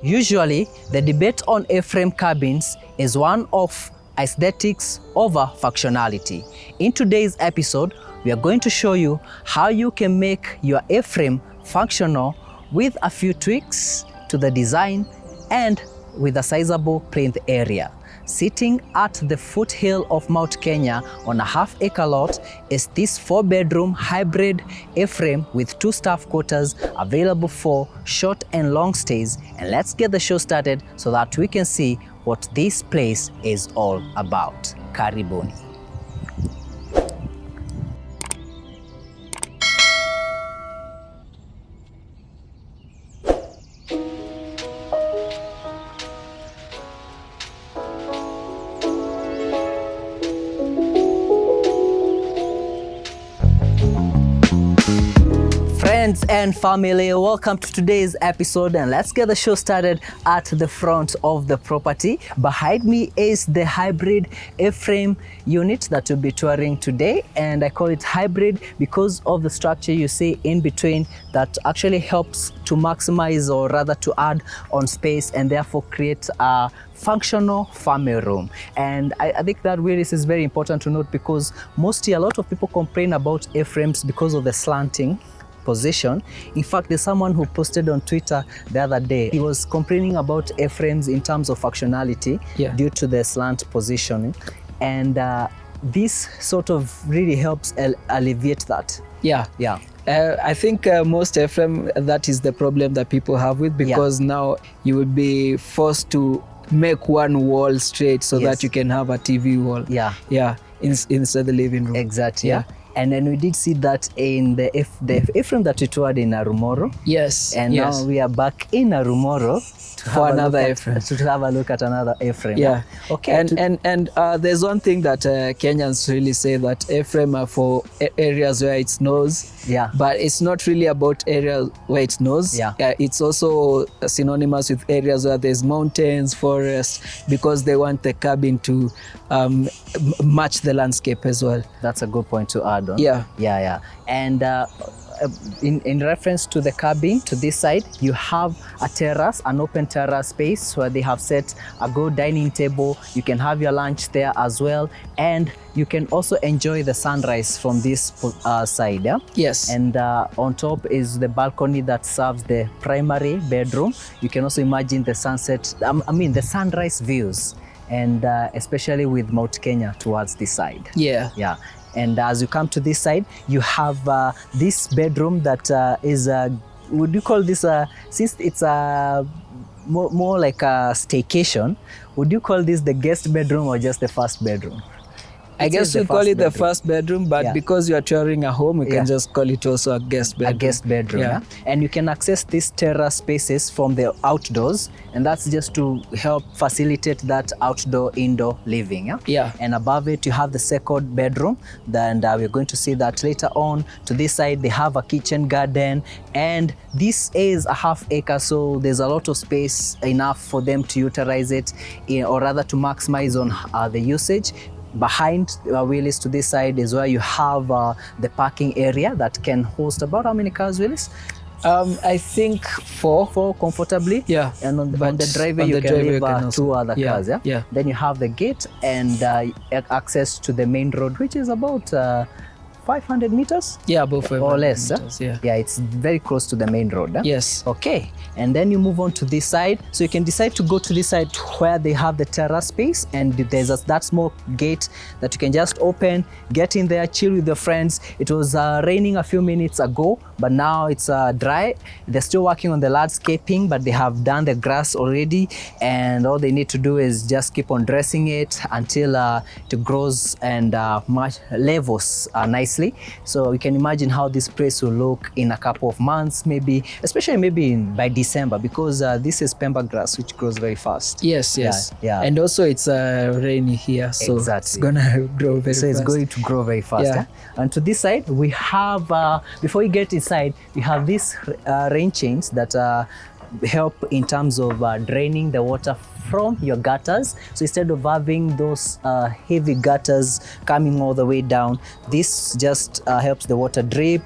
Usually, the debate on A-frame cabins is one of aesthetics over functionality. In today's episode, we are going to show you how you can make your A-frame functional with a few tweaks to the design and with a sizable plinth area. Sitting at the foothill of Mount Kenya on a half-acre lot is this 4-bedroom hybrid A-frame with 2 staff quarters available for short and long stays. And let's get the show started so that we can see what this place is all about. Karibuni. Friends and family, welcome to today's episode, and let's get the show started at the front of the property. Behind me is the hybrid A-frame unit that we'll be touring today, and I call it hybrid because of the structure you see in between that actually helps to maximize, or rather to add on space, and therefore create a functional family room. And I think that really is very important to note, because mostly a lot of people complain about A-frames because of the slanting position. In fact, there's someone who posted on Twitter the other day. He was complaining about A-frames in terms of functionality due to the slant positioning, and this sort of really helps alleviate that. I think most A-frame, that is the problem that people have with, because now you would be forced to make one wall straight so that you can have a TV wall. Inside the living room. Exactly. And then we did see that in the A-frame that we toured in Arumoro. And now we are back in Arumoro for another A-frame. To have a look at another A-frame. Okay. And there's one thing that Kenyans really say, that A-frame are for areas where it snows. But it's not really about areas where it snows. It's also synonymous with areas where there's mountains, forests, because they want the cabin to match the landscape as well. That's a good point to add on. And in reference to the cabin, to this side, you have a terrace, an open terrace space where they have set a good dining table. You can have your lunch there as well, and you can also enjoy the sunrise from this side. And on top is the balcony that serves the primary bedroom. You can also imagine the sunset, the sunrise views, and especially with Mount Kenya towards this side. And as you come to this side, you have this bedroom that is, would you call this, since it's a more like a staycation, would you call this the guest bedroom or just the first bedroom? I guess we call it the first bedroom, but because you are touring a home, we can just call it also a guest bedroom. A guest bedroom, And you can access these terrace spaces from the outdoors, and that's just to help facilitate that outdoor-indoor living. And above it, you have the second bedroom, and we're going to see that later on. To this side, they have a kitchen garden, and this is a half-acre, so there's a lot of space, enough for them to utilize it, or rather to maximize on the usage. Behind Willis, to this side, is where you have the parking area that can host about how many cars, Willis? I think four comfortably. And on the driveway you can leave 2 other cars. Then you have the gate and access to the main road, which is about 500 meters? About 500 or less. meters, It's very close to the main road. Okay. And then you move on to this side. So you can decide to go to this side where they have the terrace space, and there's that small gate that you can just open, get in there, chill with your friends. It was raining a few minutes ago, but now it's dry. They're still working on the landscaping, but they have done the grass already, and all they need to do is just keep on dressing it until it grows and levels nicely. So you can imagine how this place will look in a couple of months, maybe, especially by December, because this is pemba grass, which grows very fast. And also it's rainy here, so it's gonna grow very fast. So it's going to grow very fast. And to this side, we have, before you get inside, we have these rain chains that help in terms of draining the water from your gutters. So instead of having those heavy gutters coming all the way down, this just helps the water drip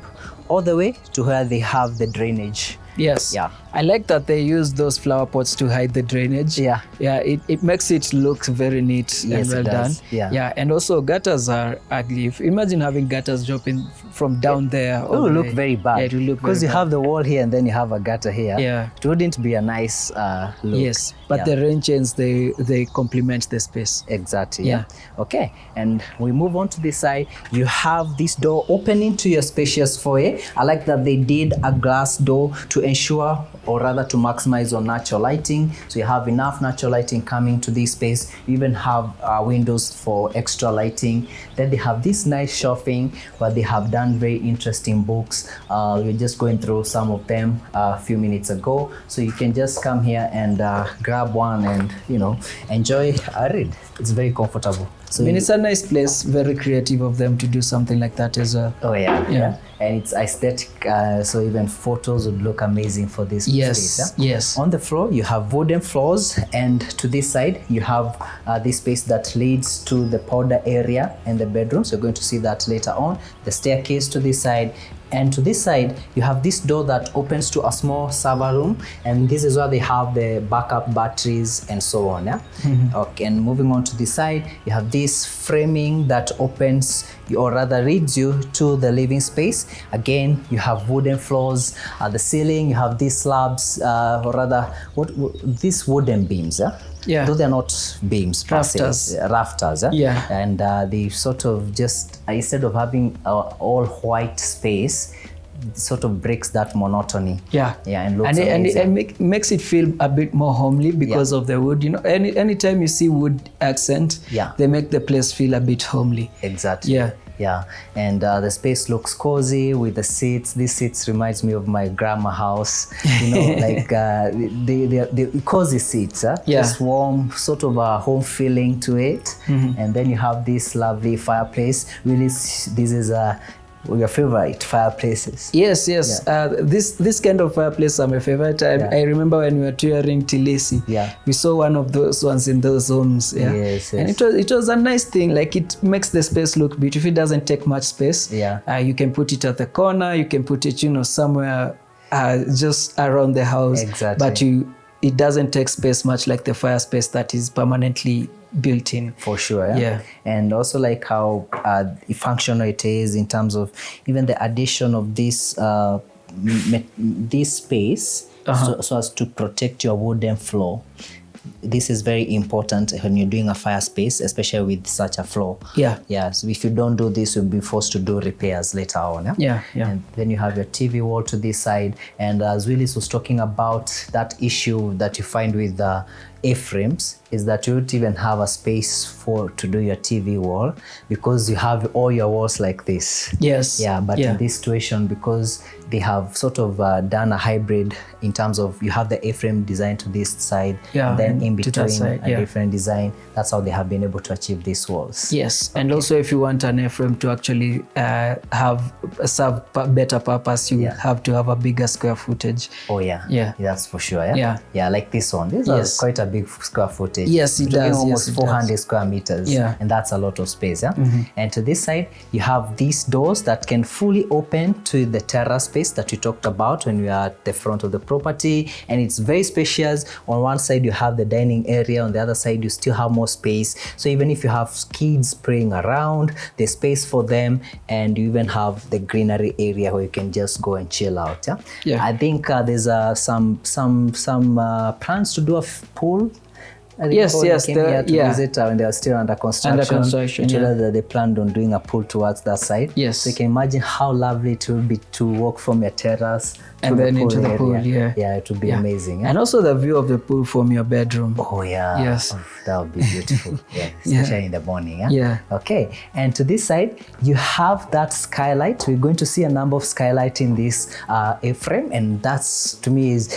all the way to where they have the drainage. Yes. I like that they use those flower pots to hide the drainage. Yeah. Yeah, it makes it look very neat and well done. Yeah. And also gutters are ugly. If imagine having gutters dropping from down there. It will look very bad. Yeah, it will look because you have the wall here and then you have a gutter here. Yeah. It wouldn't be a nice look. Yes, but the rain chains, they complement the space. Exactly. Yeah. Okay, and we move on to this side. You have this door opening to your spacious foyer. I like that they did a glass door to ensure, or rather to maximize on natural lighting. So you have enough natural lighting coming to this space. You even have windows for extra lighting. Then they have this nice shelving where they have done very interesting books. We're just going through some of them a few minutes ago. So you can just come here and grab one and, you know, enjoy a read. It's very comfortable. So I mean, it's a nice place, very creative of them to do something like that as well. Oh yeah. And it's aesthetic, so even photos would look amazing for this space. Yes. On the floor, you have wooden floors, and to this side, you have this space that leads to the powder area and the bedrooms. You're going to see that later on. The staircase to this side. And to this side, you have this door that opens to a small server room, and this is where they have the backup batteries and so on. Yeah. Okay. And moving on to this side, you have this framing that opens, or rather leads you to the living space. Again, you have wooden floors. At the ceiling, you have these slabs, or rather, what these wooden beams. Yeah. Though they're not beams, rafters. Yeah. And they sort of just, instead of having all white space, it sort of breaks that monotony. Yeah. And looks amazing. It makes it feel a bit more homely because of the wood. You know, anytime you see wood accent, they make the place feel a bit homely. Exactly. Yeah, and the space looks cozy with the seats. These seats reminds me of my grandma house. You know, like the cozy seats. Just warm, sort of a home feeling to it. And then you have this lovely fireplace. Really, this is your favorite fireplaces. Yes. This kind of fireplace are my favorite. I remember when we were touring Tilisi, we saw one of those ones in those homes. Yes. And it was a nice thing. Like, it makes the space look beautiful. It doesn't take much space. You can put it at the corner. You can put it, you know, somewhere just around the house. Exactly. But it doesn't take space much like the fire space that is permanently built in. For sure. And also like how functional it is in terms of even the addition of this this space so as to protect your wooden floor. This is very important when you're doing a fire space, especially with such a floor. So if you don't do this, you'll be forced to do repairs later on. And then you have your TV wall to this side. And as Willis was talking about that issue that you find with the A-frames, is that you don't even have a space to do your TV wall because you have all your walls like this. But in this situation, because they have sort of done a hybrid in terms of you have the A-frame design to this side, and then in between a different design. That's how they have been able to achieve these walls. And also if you want an A-frame to actually serve better purpose, you have to have a bigger square footage. That's for sure. Like this one. This is quite a big square footage. It does. Almost 400 square meters. And that's a lot of space. And to this side, you have these doors that can fully open to the terrace space that we talked about when we are at the front of the property. And it's very spacious. On one side, you have the dining area. On the other side, you still have more space. So even if you have kids playing around, there's space for them. And you even have the greenery area where you can just go and chill out. I think there's some plans to do a pool. Yes. To visit when they are still under construction. That they planned on doing a pool towards that side. So you can imagine how lovely it will be to walk from your terrace and then into the pool. It would be amazing. And also the view of the pool from your bedroom. That would be beautiful. Especially in the morning. Okay. And to this side, you have that skylight. We're going to see a number of skylight in this A-frame, and that's, to me, is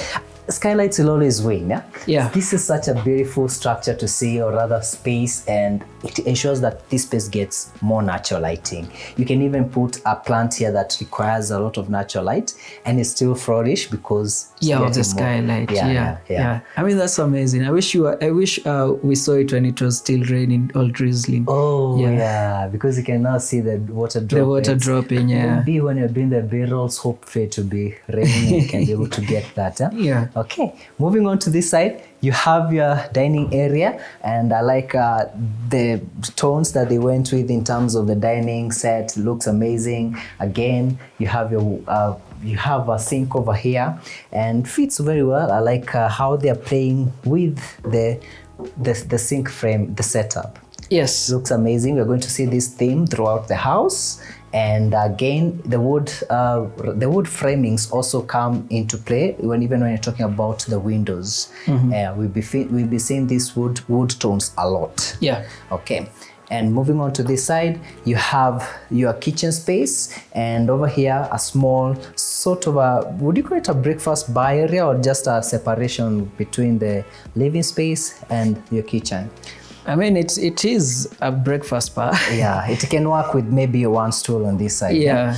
skylights will always win. Yeah. This is such a beautiful structure to see, or rather space, and it ensures that this space gets more natural lighting. You can even put a plant here that requires a lot of natural light and it's still flourish because of the skylight. Yeah. I mean, that's amazing. I wish we saw it when it was still raining or drizzling. Oh yeah, because you can now see the water dropping. The water dropping, yeah. Maybe when you're doing the barrels, hope for it to be raining and you can be able to get that. Yeah. Okay, moving on to this side, you have your dining area, and I like the tones that they went with in terms of the dining set. Looks amazing. Again, you have a sink over here and fits very well. I like how they're playing with the sink frame, the setup. Yes. Looks amazing. We're going to see this theme throughout the house. And again, the wood framings also come into play even when you're talking about the windows. We'll be seeing these wood tones a lot. Yeah. Okay. And moving on to this side, you have your kitchen space, and over here a small sort of would you call it a breakfast bar area, or just a separation between the living space and your kitchen? I mean, it is a breakfast bar. Yeah, it can work with maybe one stool on this side. Yeah.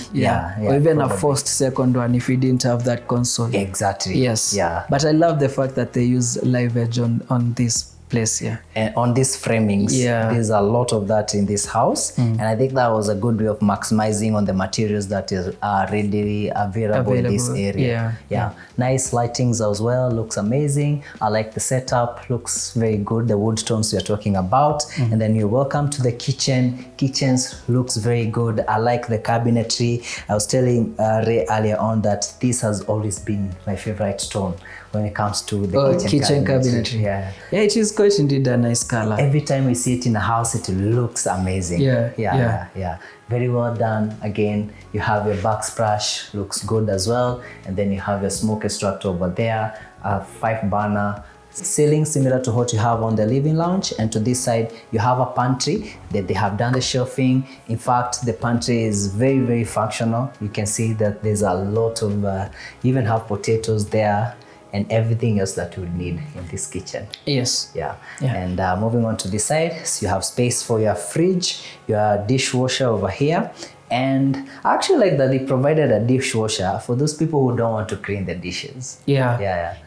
Or even probably. a forced second one if we didn't have that console. Exactly. Yes. Yeah. But I love the fact that they use live edge on this place here. And on these framings, there's a lot of that in this house. And I think that was a good way of maximizing on the materials that are readily available in this area. Yeah. Nice lightings as well, looks amazing. I like the setup, looks very good, the wood tones we are talking about. And then you're welcome to the kitchen. Kitchens looks very good. I like the cabinetry. I was telling Ray earlier on that this has always been my favorite tone when it comes to the kitchen cabinetry. Yeah, it is quite indeed a nice color. Every time we see it in a house, it looks amazing. Yeah. Very well done. Again, you have your backsplash, looks good as well. And then you have your smoke extractor over there, a 5-burner. Ceiling similar to what you have on the living lounge, and to this side you have a pantry that they have done the shelving. In fact, the pantry is very, very functional. You can see that there's a lot of even have potatoes there and everything else that you would need in this kitchen. Yes. Yeah. And moving on to this side, so you have space for your fridge, your dishwasher over here. And I actually like that they provided a dishwasher for those people who don't want to clean the dishes. Yeah.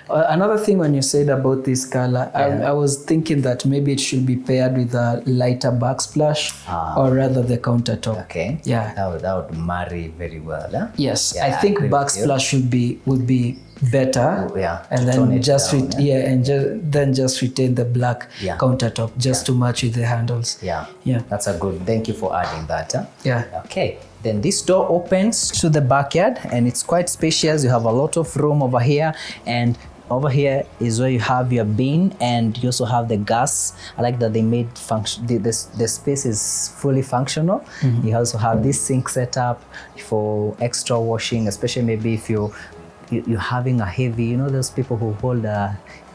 Another thing when you said about this color, I was thinking that maybe it should be paired with a lighter backsplash or rather the countertop. Okay. Yeah. That would marry very well. Huh? Yes. I think backsplash would be better. And then just just retain the black countertop just to match with the handles. Yeah. That's a good. Thank you for adding that. Huh? Yeah. Okay. Then this door opens to the backyard and it's quite spacious. You have a lot of room over here, and over here is where you have your bin, and you also have the gas. I like that they made the space is fully functional. You also have this sink set up for extra washing, especially maybe if you're having a heavy, those people who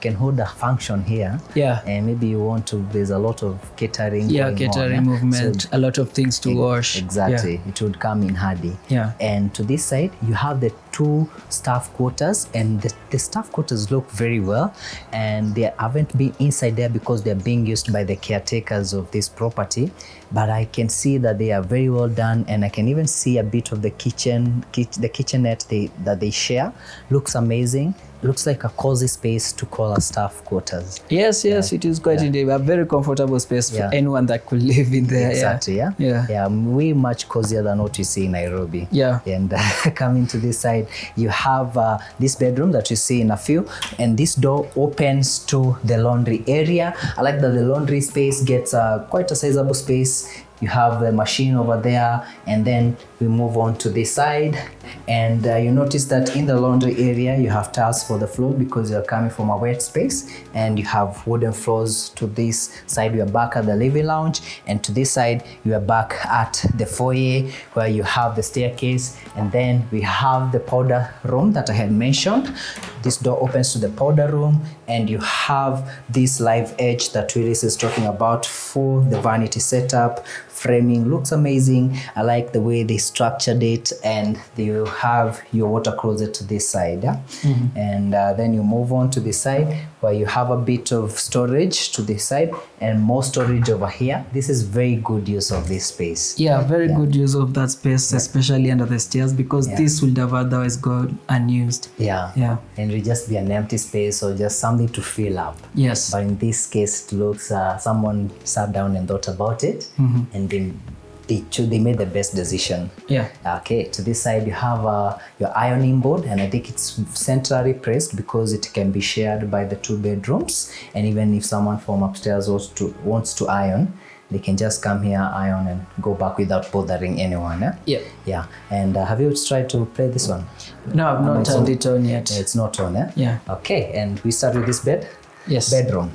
can hold a function here. Yeah. And maybe you want to, there's a lot of catering. Catering movement, so a lot of things to wash. Exactly. It would come in handy. Yeah. And to this side, you have the 2 staff quarters, and the staff quarters look very well, and they haven't been inside there because they're being used by the caretakers of this property. But I can see that they are very well done, and I can even see a bit of the kitchenette that they share. Looks amazing. Looks like a cozy space to call a staff quarters. Yes, it is quite indeed a very comfortable space for anyone that could live in there. Exactly, yeah. Way much cozier than what you see in Nairobi. Yeah. And coming to this side, you have this bedroom that you see in a few, and this door opens to the laundry area. I like that the laundry space gets quite a sizable space. You have the machine over there, and then we move on to this side, and you notice that in the laundry area you have tiles for the floor because you're coming from a wet space, and you have wooden floors. To this side, you are back at the living lounge, and to this side you are back at the foyer where you have the staircase, and then we have the powder room that I had mentioned. This door opens to the powder room. and you have this live edge that Willis is talking about for the vanity setup. Framing looks amazing. I like the way they structured it, and you have your water closet to this side. Yeah? And then you move on to the side where you have a bit of storage to this side and more storage over here. This is very good use of this space. Yeah, very good use of that space, especially under the stairs, because this would have otherwise gone unused. Yeah. And it will just be an empty space or just something to fill up. Yes. But in this case, it looks someone sat down and thought about it, and they made the best decision. Yeah. Okay, to this side you have your ironing board, and I think it's centrally placed because it can be shared by the 2 bedrooms, and even if someone from upstairs wants to iron, they can just come here, iron, and go back without bothering anyone. Yeah. And have you tried to play this one? No, I've not turned it on yet. It's not on. Yeah. Okay, and we start with this bed. Yes. Bedroom.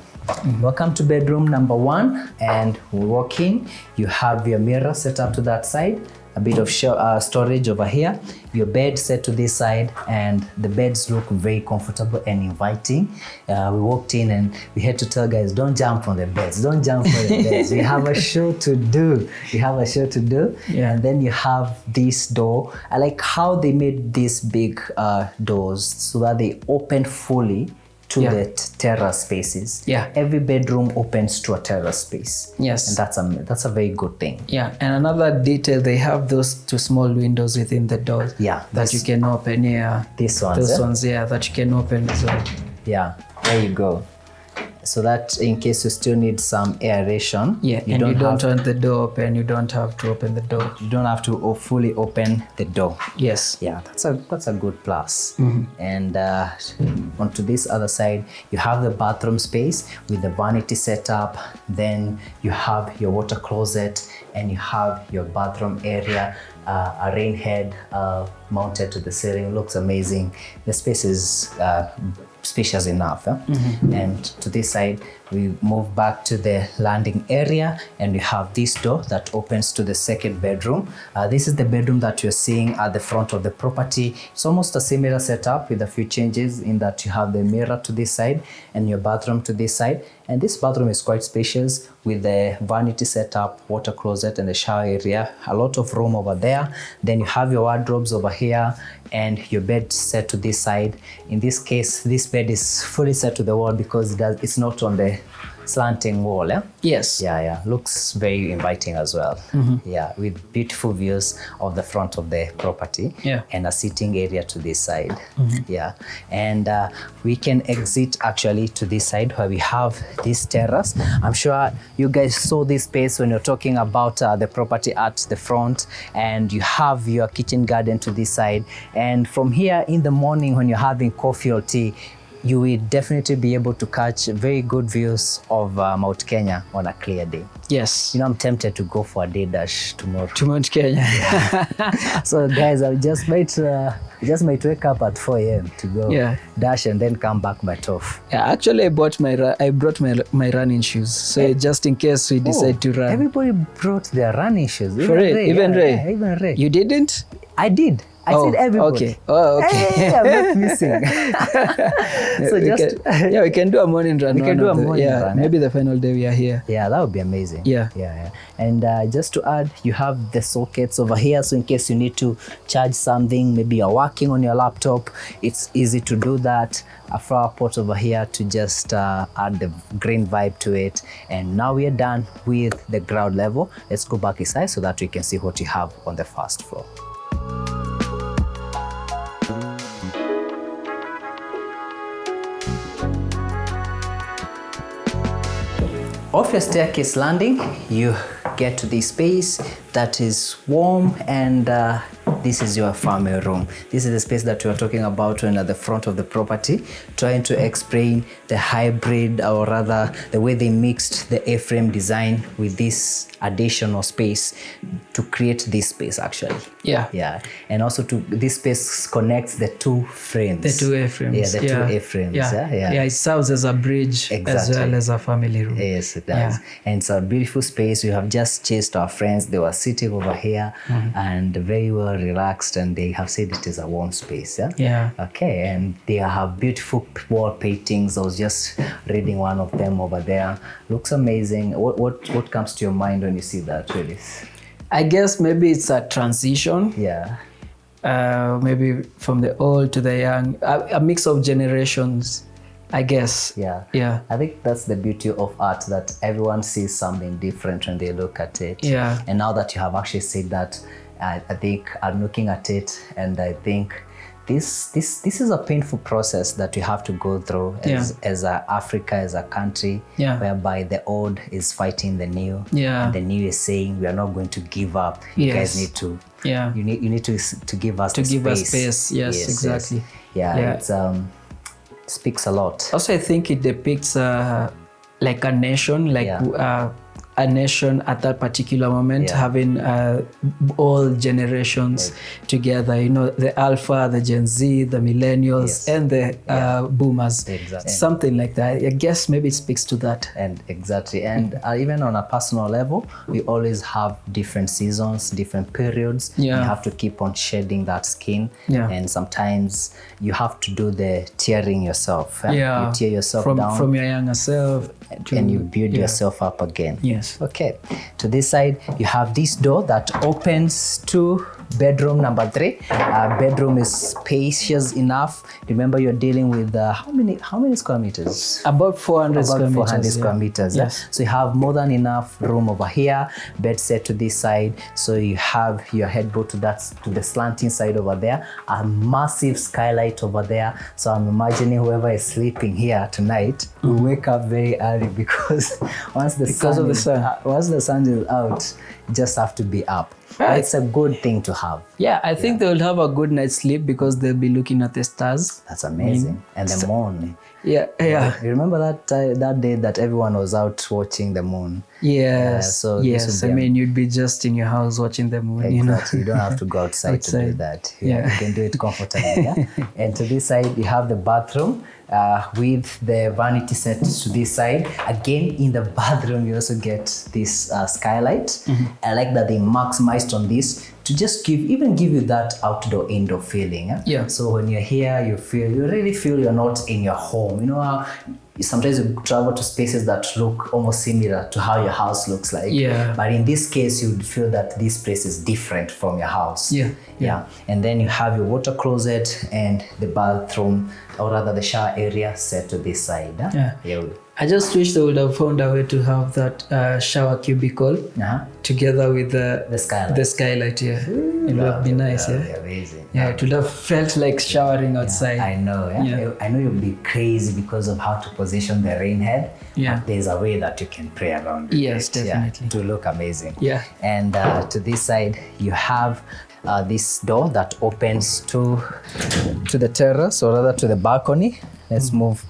Welcome to bedroom number 1, and we walk in. You have your mirror set up to that side, a bit of storage over here, your bed set to this side, and the beds look very comfortable and inviting. We walked in and we had to tell guys, don't jump on the beds, don't jump on the beds. We have a show to do. Yeah. And then you have this door. I like how they made these big doors so that they open fully to the terrace spaces. Yeah. Every bedroom opens to a terrace space. Yes. And that's a very good thing. Yeah. And another detail, they have those 2 small windows within the doors. Yeah. That you can open. Yeah. These ones. Those ones, that you can open as well. Yeah. There you go. So that in case you still need some aeration. Yeah. You don't want the door open. You don't have to open the door. You don't have to fully open the door. Yes. Yeah, that's a good plus. And onto this other side, you have the bathroom space with the vanity setup. Then you have your water closet, and you have your bathroom area, a rain head mounted to the ceiling. Looks amazing. The space is spacious enough. And to this side, we move back to the landing area, and we have this door that opens to the 2nd bedroom. This is the bedroom that you're seeing at the front of the property. It's almost a similar setup with a few changes in that you have the mirror to this side and your bathroom to this side. And this bathroom is quite spacious with the vanity setup, water closet, and the shower area. A lot of room over there. Then you have your wardrobes over here and your bed set to this side. In this case, this bed is fully set to the wall because it's not on the slanting wall. Yes. Yeah. Looks very inviting as well. Yeah, with beautiful views of the front of the property. Yeah. And a sitting area to this side. Yeah. And we can exit actually to this side where we have this terrace. I'm sure you guys saw this space when you're talking about the property at the front, and you have your kitchen garden to this side. And from here in the morning when you're having coffee or tea, you will definitely be able to catch very good views of Mount Kenya on a clear day. Yes. I'm tempted to go for a day dash tomorrow. To Mount Kenya. So guys, I just might wake up at 4 a.m. to go dash and then come back by 12. Yeah, actually I brought my running shoes. So just in case we decide to run. Everybody brought their running shoes. For Ray. Even Ray. You didn't? I did. I said everybody. Okay. Oh, okay. Hey, I'm not missing. So we can do a morning run. We can do a morning run. Maybe the final day we are here. Yeah, that would be amazing. Yeah. And just to add, you have the sockets over here. So in case you need to charge something, maybe you're working on your laptop, it's easy to do that. A flower pot over here to just add the green vibe to it. And now we are done with the ground level. Let's go back inside so that we can see what you have on the first floor. Off your staircase landing, you get to this space that is warm, and this is your family room. This is the space that we are talking about when at the front of the property, trying to explain the hybrid, or rather the way they mixed the A-frame design with this additional space to create this space actually. Yeah. And also this space connects the 2 frames. The 2 A-frames. Yeah, the 2 A-frames. Yeah, it serves as a bridge as well as a family room. Yes, it does. And it's a beautiful space. We have just chased our friends. They were sitting over here and very well relaxed, and they have said it is a warm space. Yeah. Yeah. Okay, and they have beautiful wall paintings. I was just reading one of them over there. Looks amazing. What comes to your mind when you see that, really? I guess maybe it's a transition. Yeah. Maybe from the old to the young, a mix of generations, I guess. Yeah. Yeah. I think that's the beauty of art, that everyone sees something different when they look at it. Yeah. And now that you have actually said that, I think I'm looking at it, and I think this is a painful process that we have to go through as Africa, as a country, whereby the old is fighting the new, and the new is saying we are not going to give up. You guys need to. Yeah. You need to give us space. Yes, exactly. Yes. Yeah. It speaks a lot. Also, I think it depicts like a nation, a nation at that particular moment, having all generations together, you know, the Alpha, the Gen Z, the Millennials, and the Boomers. Exactly. Something like that. I guess maybe it speaks to that. And exactly. And even on a personal level, we always have different seasons, different periods. You have to keep on shedding that skin. And sometimes you have to do the tearing yourself. You tear yourself down. From your younger self. And you build yourself up again. Yes. Okay, to this side you have this door that opens to bedroom number 3. Bedroom is spacious enough. Remember, you're dealing with how many square meters? About 400 square meters. Yes. So you have more than enough room over here. Bed set to this side, so you have your headboard to the slanting side over there. A massive skylight over there. So I'm imagining whoever is sleeping here tonight will wake up very early, because once the sun is out, you just have to be up. Right. It's a good thing to have. Yeah, I think they will have a good night's sleep because they'll be looking at the stars. That's amazing. And the moon. Yeah. You remember that day that everyone was out watching the moon? Yes. I mean, you'd be just in your house watching the moon. Exactly. You don't have to go outside to do that. You can do it comfortably. And to this side, you have the bathroom. With the vanity set to this side. Again, in the bathroom, you also get this skylight. I like that they maximized on this to just give you that indoor feeling. So when you're here, you really feel you're not in your home. You know how sometimes you travel to spaces that look almost similar to how your house looks like. But in this case, you'd feel that this place is different from your house. And then you have your water closet and the bathroom, or rather the shower area, set to this side. I just wish they would have found a way to have that shower cubicle together with the skylight. The skylight, it would have been nice. Amazing. It would have felt like showering outside. I know. I know you'll be crazy because of how to position the rain head. But there's a way that you can pray around it. Yes, definitely. To look amazing. And to this side, you have this door that opens to the terrace, or rather to the balcony. Let's move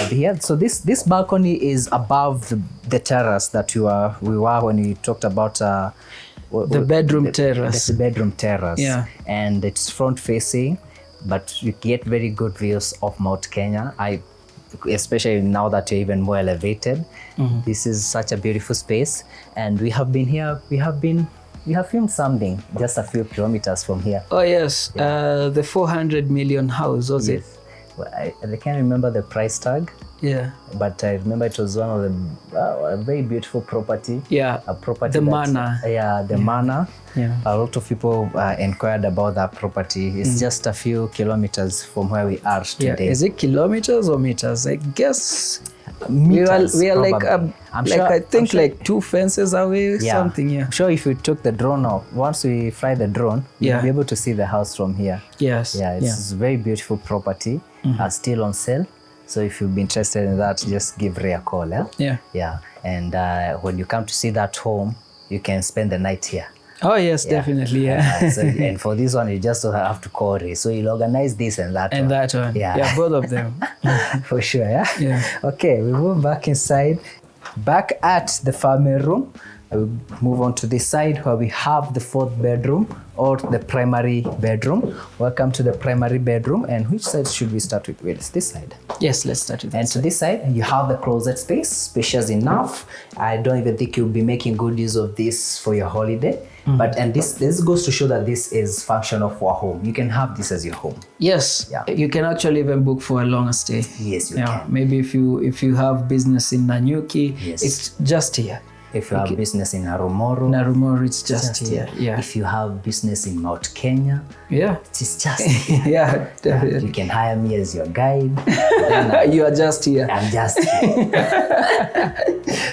here. So this balcony is above the terrace that we were when we talked about the bedroom terrace. The bedroom terrace. And it's front facing, but you get very good views of Mount Kenya. Especially now that you're even more elevated. This is such a beautiful space, and we have been here. We have filmed something just a few kilometers from here. Oh yes, the 400 million house, was it? Well, I can't remember the price tag. But I remember it was one of a very beautiful property. A property. The Manor. The Manor. A lot of people inquired about that property. It's just a few kilometers from where we are today. Is it kilometers or meters? I guess meters, we are like I think like 2 fences away, something. I'm sure if we took the drone off, once we fly the drone, you'll be able to see the house from here. It's a very beautiful property. Still on sale. So if you'd be interested in that, just give Ray a call. And when you come to see that home, you can spend the night here. Oh yes, definitely. And for this one, you just don't have to call Ray. So you'll organize this and that. And that one. Both of them. For sure. Okay, we move back inside. Back at the family room, I will move on to this side where we have the 4th bedroom or the primary bedroom. Welcome to the primary bedroom. And which side should we start with? Well, it's this side. Yes, let's start with this. And to this side, you have the closet space, spacious enough. I don't even think you'll be making good use of this for your holiday. And this goes to show that this is functional for a home. You can have this as your home. Yes, you can actually even book for a longer stay. Yes, you can. Maybe if you have business in Nanyuki, it's just here. If you have business in Narumoro, it's just here. Yeah. If you have business in Mount Kenya, it's just here. Yeah, definitely. You can hire me as your guide. You are just here. I'm just here.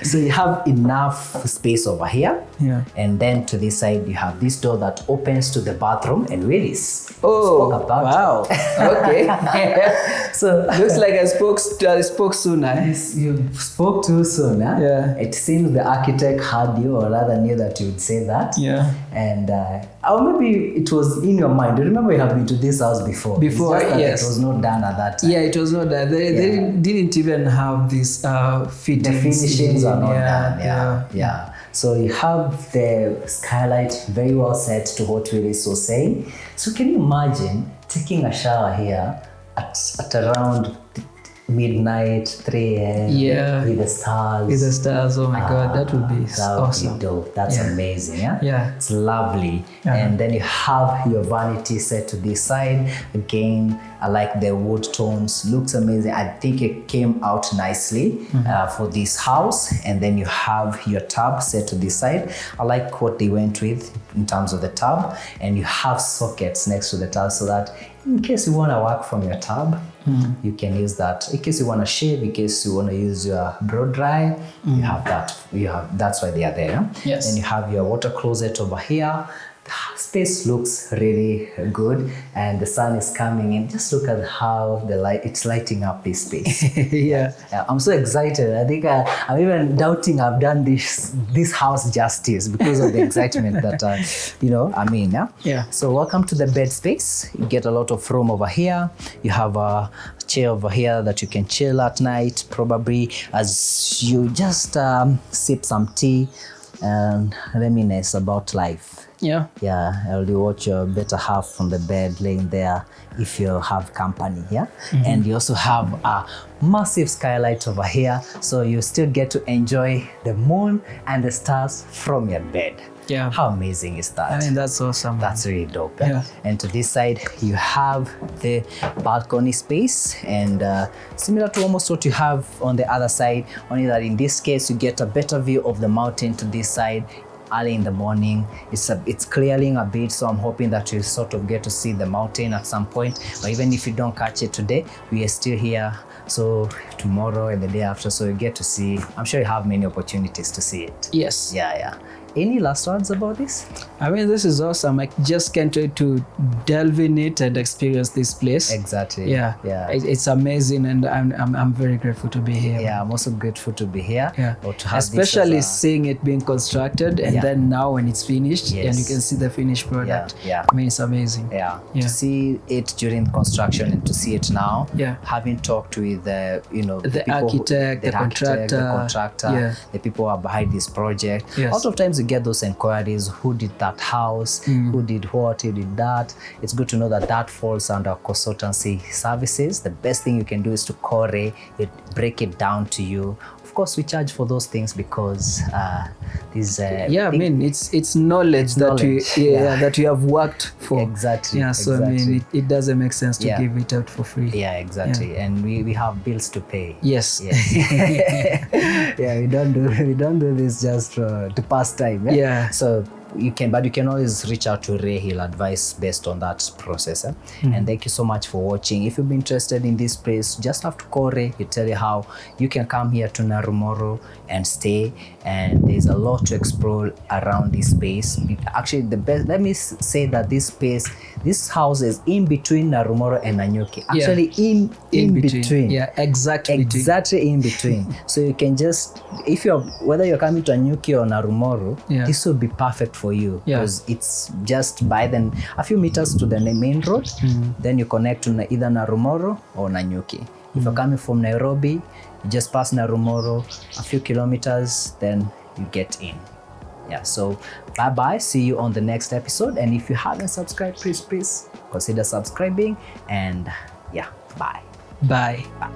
So you have enough space over here. Yeah. And then to this side, you have this door that opens to the bathroom and really spoke about. Wow. Okay. So looks like I spoke soon. Yes, you spoke too soon. Yeah. It seems the architect had you, or rather knew that you would say that. Yeah. And or maybe it was in your mind. Remember, you have been to this house before. Yes. It was not done at that time. Yeah, it was not done. They didn't even have this fittings. The finishings are not done. Yeah. So you have the skylight very well set to what Willis was saying. So can you imagine taking a shower here at around midnight, 3 a.m. with the stars. With the stars, oh my God, that would be awesome. Would be dope. That's amazing, Yeah. It's lovely. And then you have your vanity set to this side. Again, I like the wood tones. Looks amazing. I think it came out nicely for this house. And then you have your tub set to this side. I like what they went with in terms of the tub. And you have sockets next to the tub so that in case you want to work from your tub, you can use that. In case you want to shave, in case you want to use your blow dry, you have that. That's why they are there. Yes. Then you have your water closet over here. The space looks really good, and the sun is coming in. Just look at how it's lighting up this space. Yeah. I'm so excited. I think I'm even doubting I've done this house justice because of the excitement that I'm in. Yeah. So welcome to the bed space. You get a lot of room over here. You have a chair over here that you can chill at night, probably as you just sip some tea and reminisce about life. Yeah. You watch your better half from the bed laying there if you have company. And you also have a massive skylight over here, so you still get to enjoy the moon and the stars from your bed. Yeah. How amazing is that? I mean, that's awesome. That's really dope. Yeah. And to this side, you have the balcony space, and similar to almost what you have on the other side, only that in this case, you get a better view of the mountain to this side. Early in the morning, it's clearing a bit, so I'm hoping that you sort of get to see the mountain at some point. But even if you don't catch it today, we are still here. So tomorrow and the day after, so you get to see. I'm sure you have many opportunities to see it. Yes. Yeah. Any last words about this? I mean, this is awesome. I just can't wait to delve in it and experience this place. Exactly. Yeah. It's amazing, and I'm very grateful to be here. Yeah, I'm also grateful to be here. Yeah. Or to have especially seeing it being constructed, and then now when it's finished, and you can see the finished product. Yeah. I mean, it's amazing. Yeah. To see it during construction and to see it now. Yeah. Having talked with the architect, the contractor, the people who are behind this project. Yes. A lot of times get those inquiries, who did that house, who did what, who did that. It's good to know that falls under consultancy services. The best thing you can do is to call Ray, break it down to you. Of course, we charge for those things because I mean, it's knowledge that we have worked for. Exactly. Yeah, so I mean, it doesn't make sense to give it out for free. Yeah, exactly. Yeah. And we have bills to pay. Yes. Yeah, we don't do this just to pass time. Yeah. So you can always reach out to Ray. He'll advise based on that process. And thank you so much for watching. If you've been interested in this place, just have to call Ray. He'll tell you how you can come here to Narumoro and stay. And there's a lot to explore around this space. Actually, let me say that this house is in between Narumoro and Nanyuki. Actually, in between. Yeah, exactly in between. So you can just, whether you're coming to Nanyuki or Narumoro, this will be perfect for you because it's just by then a few meters to the main road. Then you connect to either Narumoro or Nanyuki. If you're coming from Nairobi, you just pass Narumoro a few kilometers, then you get in. Yeah, so bye-bye. See you on the next episode. And if you haven't subscribed, please consider subscribing. And yeah, bye. Bye. Bye.